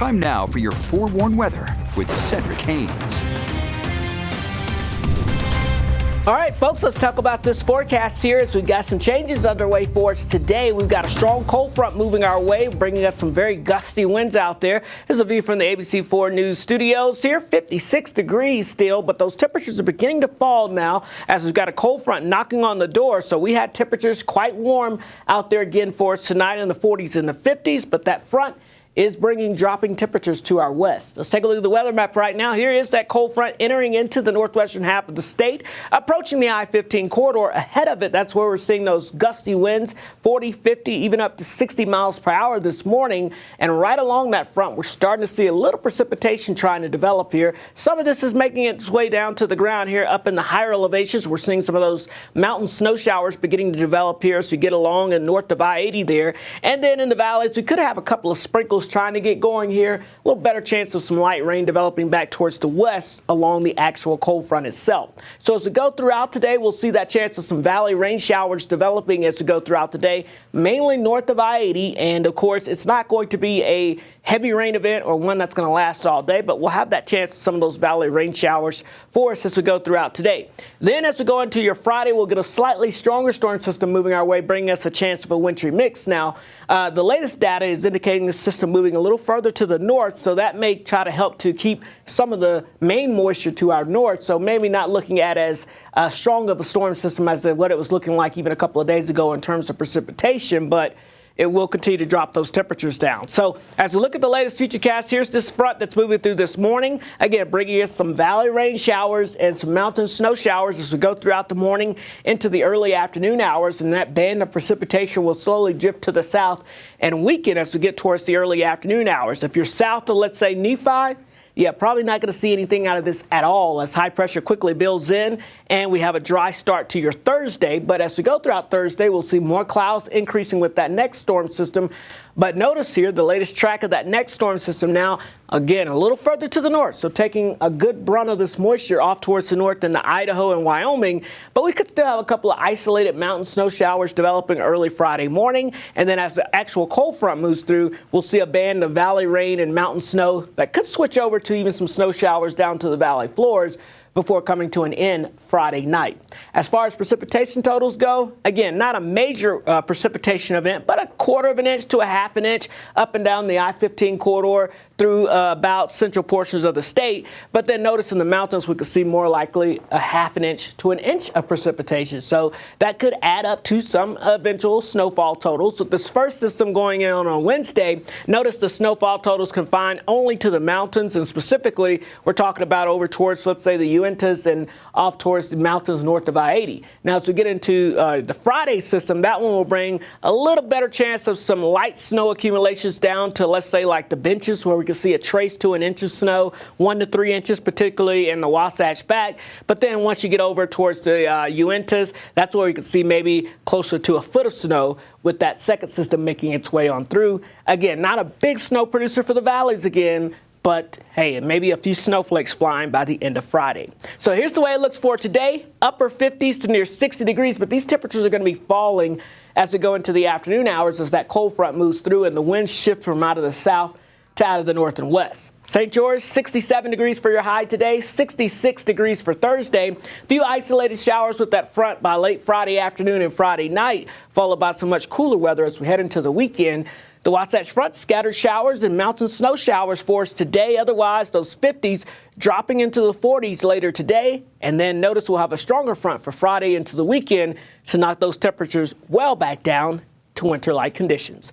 Time now for your forewarned weather with Cedric Haynes. All right, folks, let's talk about this forecast here as we've got some changes underway for us today. We've got a strong cold front moving our way, bringing us some very gusty winds out there. This is a view from the ABC4 News studios here, 56 degrees still, but those temperatures are beginning to fall now as we've got a cold front knocking on the door. So we had temperatures quite warm out there again for us tonight in the 40s and the 50s, but that front is bringing dropping temperatures to our west. Let's take a look at the weather map right now. Here is that cold front entering into the northwestern half of the state, approaching the I-15 corridor. Ahead of it, that's where we're seeing those gusty winds, 40, 50, even up to 60 miles per hour this morning. And right along that front, we're starting to see a little precipitation trying to develop here. Some of this is making its way down to the ground here up in the higher elevations. We're seeing some of those mountain snow showers beginning to develop here as you get along and north of I-80 there. And then in the valleys, we could have a couple of sprinkles trying to get going here. A little better chance of some light rain developing back towards the west along the actual cold front itself. So as we go throughout today, we'll see that chance of some valley rain showers developing as we go throughout the day, mainly north of I-80. And of course, it's not going to be a heavy rain event or one that's going to last all day, but we'll have that chance of some of those valley rain showers for us as we go throughout today. Then as we go into your Friday, we'll get a slightly stronger storm system moving our way, bringing us a chance of a wintry mix. Now, the latest data is indicating the system moving a little further to the north, so that may try to help to keep some of the main moisture to our north. So maybe not looking at as strong of a storm system as what it was looking like even a couple of days ago in terms of precipitation, but it will continue to drop those temperatures down. So as we look at the latest futurecast, here's this front that's moving through this morning. Again, bringing us some valley rain showers and some mountain snow showers as we go throughout the morning into the early afternoon hours. And that band of precipitation will slowly drift to the south and weaken as we get towards the early afternoon hours. If you're south of, let's say, Nephi, yeah, probably not going to see anything out of this at all as high pressure quickly builds in and we have a dry start to your Thursday. But as we go throughout Thursday, we'll see more clouds increasing with that next storm system. But notice here the latest track of that next storm system now, again, a little further to the north. So taking a good brunt of this moisture off towards the north into Idaho and Wyoming. But we could still have a couple of isolated mountain snow showers developing early Friday morning. And then as the actual cold front moves through, we'll see a band of valley rain and mountain snow that could switch over to even some snow showers down to the valley floors before coming to an end Friday night. As far as precipitation totals go, again, not a major precipitation event, but a 1/4 of an inch to a 1/2 an inch up and down the I-15 corridor through about central portions of the state. But then notice in the mountains, we could see more likely a 1/2 an inch to an inch of precipitation. So that could add up to some eventual snowfall totals. With this first system going in on Wednesday, notice the snowfall totals confined only to the mountains, and specifically, we're talking about over towards, let's say, the Uintas and off towards the mountains north of I-80. Now, as we get into the Friday system, that one will bring a little better chance of some light snow accumulations down to, let's say, like the benches, where we can see a trace to an inch of snow, 1 to 3 inches, particularly in the Wasatch Back. But then once you get over towards the Uintas, that's where you can see maybe closer to 1 foot of snow with that second system making its way on through. Again, not a big snow producer for the valleys again, but hey, maybe a few snowflakes flying by the end of Friday. So here's the way it looks for today. Upper 50s to near 60 degrees, but these temperatures are going to be falling as we go into the afternoon hours as that cold front moves through and the winds shift from out of the south to out of the north and west. St. George, 67 degrees for your high today, 66 degrees for Thursday. A few isolated showers with that front by late Friday afternoon and Friday night, followed by some much cooler weather as we head into the weekend. The Wasatch Front, scattered showers and mountain snow showers for us today. Otherwise, those 50s dropping into the 40s later today. And then notice we'll have a stronger front for Friday into the weekend to knock those temperatures well back down to winter-like conditions.